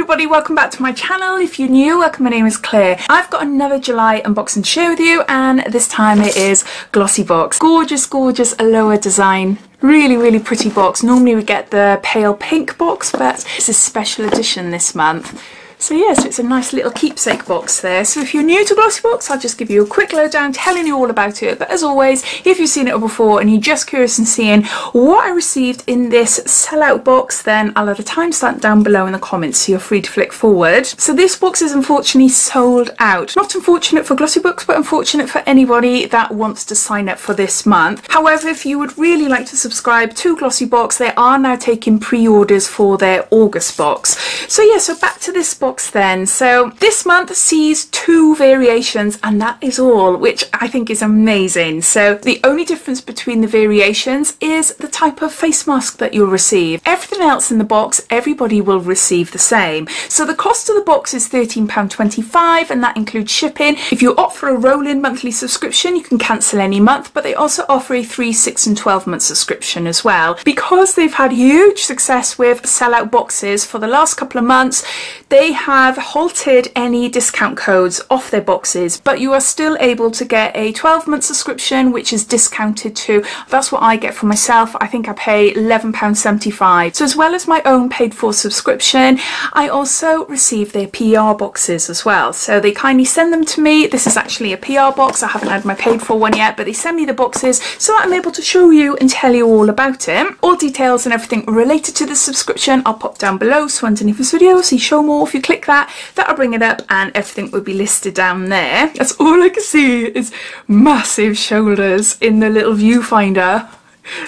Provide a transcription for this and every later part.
everybody, welcome back to my channel. If you're new, welcome, my name is Claire. I've got another July unboxing to share with you, and this time it is Glossybox. Gorgeous, gorgeous Aloha design. Really pretty box. Normally we get the pale pink box, but it's a special edition this month. So yeah, so it's a nice little keepsake box there. So if you're new to Glossybox, I'll just give you a quick lowdown telling you all about it. But as always, if you've seen it before and you're just curious in seeing what I received in this sellout box, then I'll have a timestamp down below in the comments, so you're free to flick forward. So this box is unfortunately sold out. Not unfortunate for Glossybox, but unfortunate for anybody that wants to sign up for this month. However, if you would really like to subscribe to Glossybox, they are now taking pre-orders for their August box. So yeah, so back to this box then. So this month sees 2 variations, and that is all, which I think is amazing. So the only difference between the variations is the type of face mask that you'll receive. Everything else in the box, everybody will receive the same. So the cost of the box is £13.25, and that includes shipping. If you opt for a rolling monthly subscription, you can cancel any month, but they also offer a 3, 6 and 12 month subscription as well. Because they've had huge success with sellout boxes for the last couple of months, they have halted any discount codes off their boxes, but you are still able to get a 12-month subscription, which is discounted to, that's what I get for myself. I think I pay £11.75. So as well as my own paid for subscription, I also receive their PR boxes as well. So they kindly send them to me. This is actually a PR box. I haven't had my paid for one yet, but they send me the boxes so that I'm able to show you and tell you all about it. All details and everything related to the subscription I'll pop down below, so underneath this video, see show more. If you click that'll bring it up and everything will be listed down there. That's all I can see is massive shoulders in the little viewfinder.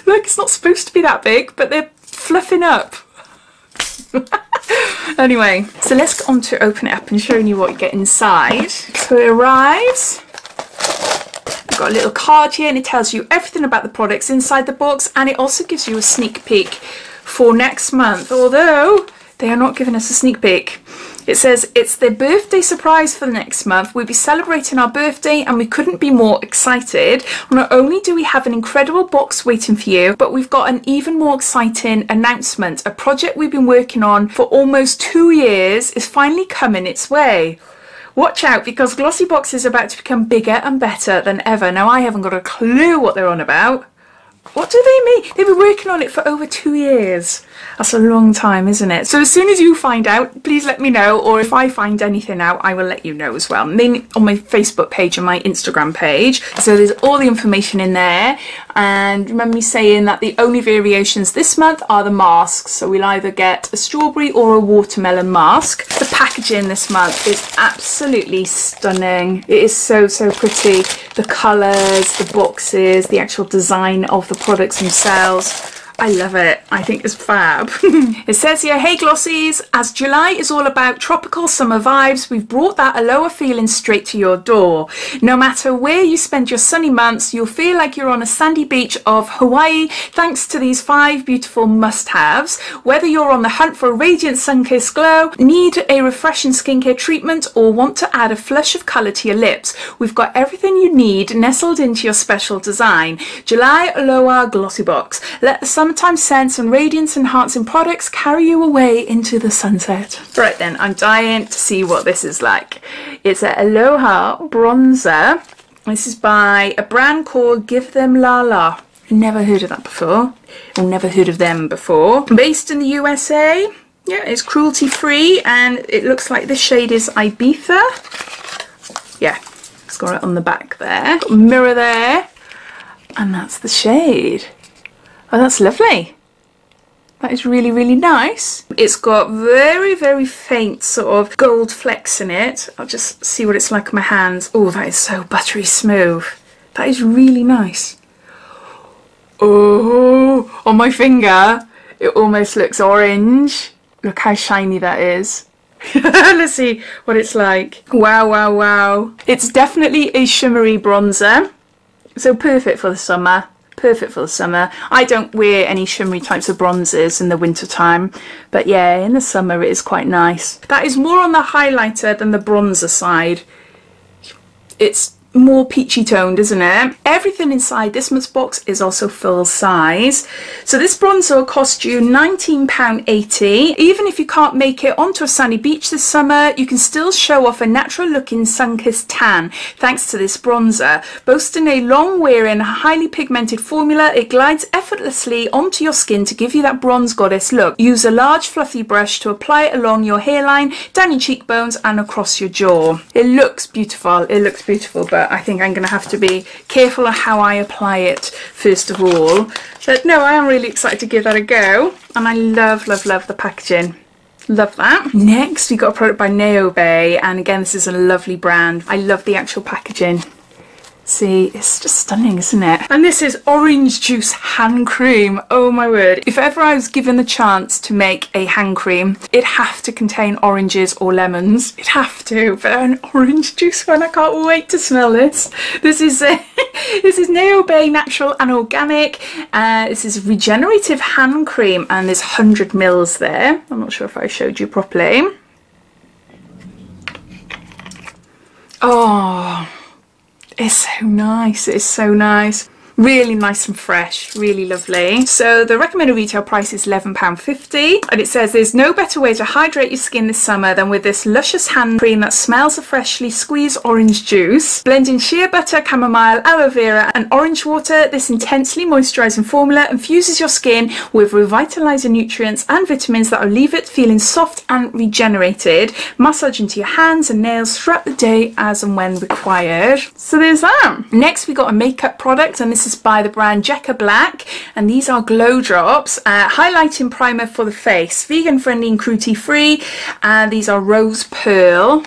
Like, it's not supposed to be that big, but they're fluffing up. Anyway, so let's get on to open it up and showing you what you get inside. So it arrives. You've got a little card here and it tells you everything about the products inside the box, and it also gives you a sneak peek for next month, although they are not giving us a sneak peek. It says it's their birthday surprise for the next month. We'll be celebrating our birthday and we couldn't be more excited. Not only do we have an incredible box waiting for you, but we've got an even more exciting announcement. A project we've been working on for almost 2 years is finally coming its way. Watch out, because Glossybox is about to become bigger and better than ever. Now, I haven't got a clue what they're on about. What do they mean? They've been working on it for over 2 years. That's a long time, isn't it? So as soon as you find out, please let me know, or if I find anything out, I will let you know as well. Mainly on my Facebook page and my Instagram page. So there's all the information in there. And remember me saying that the only variations this month are the masks. So we'll either get a strawberry or a watermelon mask. The packaging this month is absolutely stunning. It is so pretty. The colours, the boxes, the actual design of the products themselves. I love it. I think it's fab. It says here, hey Glossies, as July is all about tropical summer vibes, we've brought that Aloha feeling straight to your door. No matter where you spend your sunny months, you'll feel like you're on a sandy beach of Hawaii thanks to these 5 beautiful must-haves. Whether you're on the hunt for a radiant sun-kissed glow, need a refreshing skincare treatment, or want to add a flush of colour to your lips, we've got everything you need nestled into your special design. July Aloha Glossybox. Let the summertime scents and radiance enhancing products carry you away into the sunset. Right then, I'm dying to see what this is like. It's an Aloha bronzer. This is by a brand called Give Them La La. Never heard of that before, or never heard of them before. Based in the USA. Yeah, it's cruelty free, and it looks like this shade is Ibiza. Yeah, it's got it on the back there. Got a mirror there, and that's the shade. Oh, that's lovely. That is really nice. It's got very faint sort of gold flecks in it. I'll just see what it's like on my hands. Oh, that is so buttery smooth. That is really nice. Oh, on my finger, it almost looks orange. Look how shiny that is. Let's see what it's like. Wow. It's definitely a shimmery bronzer. So perfect for the summer. Perfect for the summer. I don't wear any shimmery types of bronzers in the winter time, but yeah, in the summer it is quite nice. That is more on the highlighter than the bronzer side. It's more peachy toned, isn't it? Everything inside this month's box is also full size. So this bronzer will cost you £19.80. Even if you can't make it onto a sunny beach this summer, you can still show off a natural looking sun-kissed tan thanks to this bronzer. Boasting a long wearing, highly pigmented formula, it glides effortlessly onto your skin to give you that bronze goddess look. Use a large fluffy brush to apply it along your hairline, down your cheekbones and across your jaw. It looks beautiful, but I think I'm going to have to be careful on how I apply it first of all. But no, I am really excited to give that a go, and I love the packaging. Love that. Next we got a product by Diaryofabeautygeek, and again this is a lovely brand. I love the actual packaging. See, it's just stunning, isn't it? And this is orange juice hand cream. Oh my word. If ever I was given the chance to make a hand cream, it'd have to contain oranges or lemons. It'd have to, but an orange juice one, I can't wait to smell this. This is Diaryofabeautygeek Natural and Organic. This is regenerative hand cream, and there's 100 mils there. I'm not sure if I showed you properly. Oh, it's so nice, it's so nice. Really nice and fresh, really lovely. So the recommended retail price is £11.50, and it says there's no better way to hydrate your skin this summer than with this luscious hand cream that smells of freshly squeezed orange juice. Blend in shea butter, chamomile, aloe vera and orange water. This intensely moisturising formula infuses your skin with revitalising nutrients and vitamins that will leave it feeling soft and regenerated. Massage into your hands and nails throughout the day as and when required. So there's that. Next we got a makeup product, and this is by the brand Jekka Black, and these are glow drops, highlighting primer for the face, vegan friendly and cruelty free, and these are rose pearl,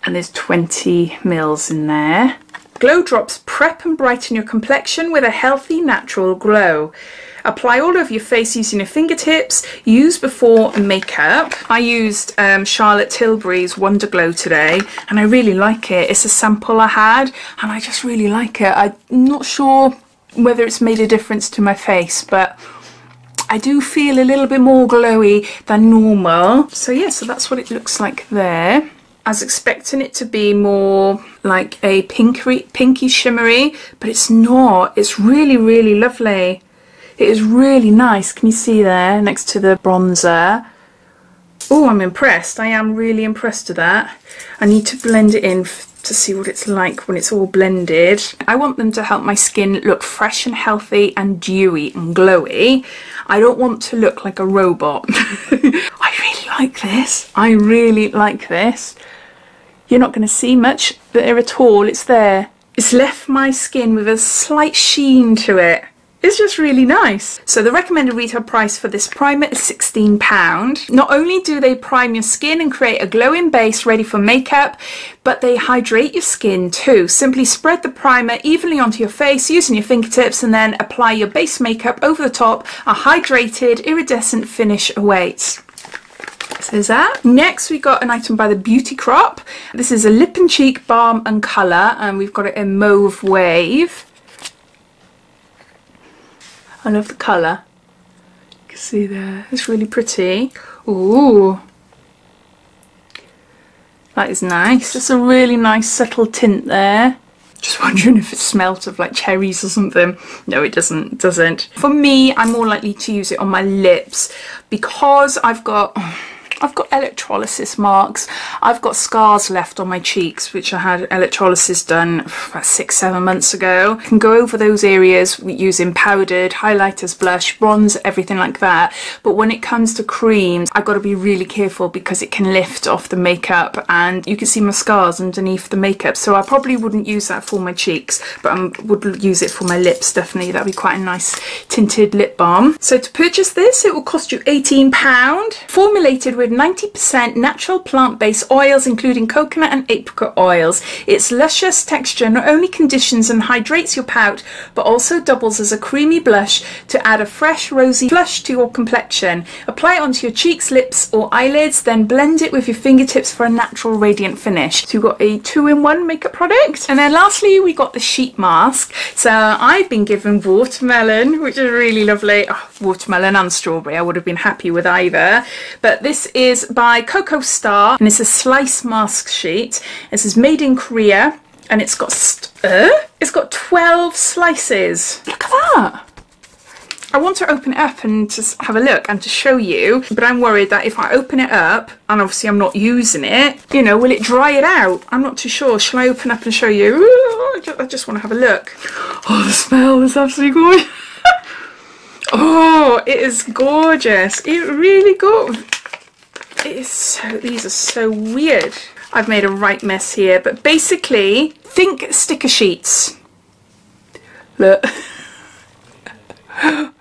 and there's 20 mils in there. Glow drops prep and brighten your complexion with a healthy natural glow. Apply all over your face using your fingertips. Use before makeup. I used Charlotte Tilbury's Wonder Glow today, and I really like it. It's a sample I had, and I just really like it. I'm not sure whether it's made a difference to my face, but I do feel a little bit more glowy than normal. So yeah, so that's what it looks like there. I was expecting it to be more like a pinky shimmery, but it's not. It's really, really lovely. It is really nice. Can you see there next to the bronzer? Oh, I'm impressed. I am really impressed with that. I need to blend it in to see what it's like when it's all blended. I want them to help my skin look fresh and healthy and dewy and glowy. I don't want to look like a robot. I really like this. I really like this. You're not going to see much there at all. It's there. It's left my skin with a slight sheen to it. It's just really nice. So the recommended retail price for this primer is £16. Not only do they prime your skin and create a glowing base ready for makeup, but they hydrate your skin too. Simply spread the primer evenly onto your face using your fingertips and then apply your base makeup over the top. A hydrated, iridescent finish awaits. So there's that. Next we got an item by the Beauty Crop. This is a lip and cheek balm and colour, and we've got it in Mauve Wave. I love the colour. You can see there, it's really pretty. Ooh, that is nice. It's a really nice subtle tint there. Just wondering if it smelt of like cherries or something. No, it doesn't. For me, I'm more likely to use it on my lips because I've got electrolysis marks. I've got scars left on my cheeks, which I had electrolysis done about 6-7 months ago. I can go over those areas using powdered, highlighters, blush, bronze, everything like that. But when it comes to creams, I've got to be really careful because it can lift off the makeup, and you can see my scars underneath the makeup. So I probably wouldn't use that for my cheeks, but I would use it for my lips, definitely. That'd be quite a nice tinted lip balm. So to purchase this, it will cost you £18. Formulated with 90% natural plant-based oils, including coconut and apricot oils. Its luscious texture not only conditions and hydrates your pout, but also doubles as a creamy blush to add a fresh, rosy flush to your complexion. Apply it onto your cheeks, lips, or eyelids, then blend it with your fingertips for a natural, radiant finish. So you've got a 2-in-1 makeup product. And then lastly, we got the sheet mask. So I've been given watermelon, which is really lovely. Oh, watermelon and strawberry, I would have been happy with either. But this is by Coco Star, and it's a slice mask sheet. This is made in Korea. And it's got 12 slices. Look at that. I want to open it up and just have a look and to show you, but I'm worried that if I open it up, and obviously I'm not using it, you know, will it dry it out? I'm not too sure. Shall I open up and show you? I just want to have a look. Oh, the smell is absolutely gorgeous. Oh, it is gorgeous. It really good. It is so, these are so weird. I've made a right mess here, but basically, think sticker sheets. Look.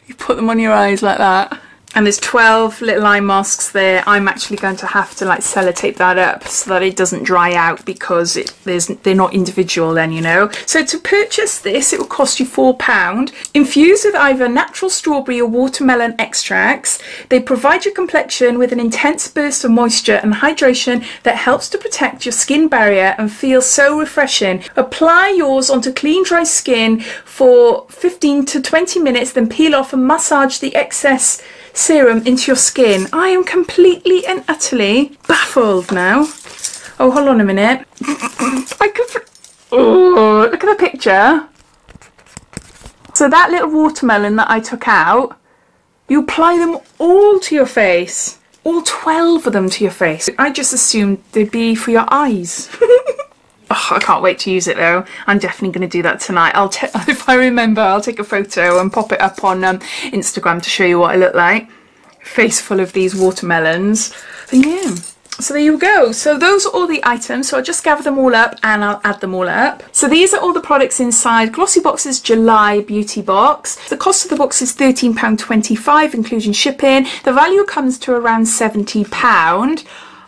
You put them on your eyes like that. And there's 12 little eye masks there. I'm actually going to have to like sellotape that up so that it doesn't dry out, because they're not individual then, you know. So to purchase this, it will cost you £4. Infused with either natural strawberry or watermelon extracts, they provide your complexion with an intense burst of moisture and hydration that helps to protect your skin barrier and feels so refreshing. Apply yours onto clean, dry skin for 15 to 20 minutes, then peel off and massage the excess serum into your skin. I am completely and utterly baffled now. Oh, hold on a minute. Oh, look at the picture. So that little watermelon that I took out, you apply them all to your face. All 12 of them to your face. I just assumed they'd be for your eyes. Oh, I can't wait to use it though. I'm definitely going to do that tonight. If I remember, I'll take a photo and pop it up on Instagram to show you what I look like. Face full of these watermelons. But yeah, so there you go. So those are all the items. So I'll just gather them all up and I'll add them all up. So these are all the products inside Glossybox's July beauty box. The cost of the box is £13.25 including shipping. The value comes to around £70.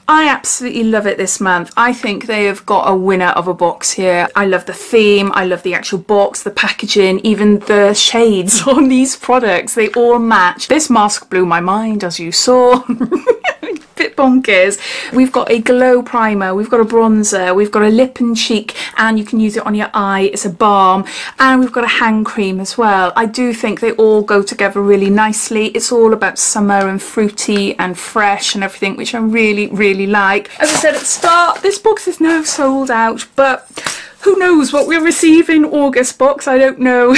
I absolutely love it this month. I think they have got a winner of a box here. I love the theme, I love the actual box, the packaging, even the shades on these products. They all match. This mask blew my mind, as you saw. Bit bonkers. We've got a glow primer, we've got a bronzer, we've got a lip and cheek, and you can use it on your eye. It's a balm, and we've got a hand cream as well. I do think they all go together really nicely. It's all about summer and fruity and fresh and everything, which I really like. As I said at the start, this box is now sold out, but who knows what we'll receive in August box. I don't know.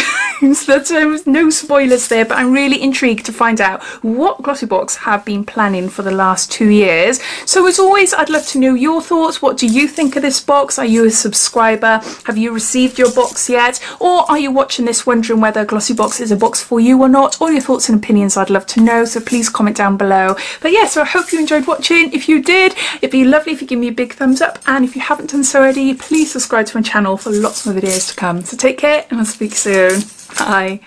So there's no spoilers there, but I'm really intrigued to find out what Glossybox have been planning for the last 2 years. So as always, I'd love to know your thoughts. What do you think of this box? Are you a subscriber? Have you received your box yet? Or are you watching this wondering whether Glossybox is a box for you or not? All your thoughts and opinions I'd love to know, so please comment down below. But yeah, so I hope you enjoyed watching. If you did, it'd be lovely if you give me a big thumbs up, and if you haven't done so already, please subscribe to my channel for lots more videos to come. So take care and I'll speak soon. Bye.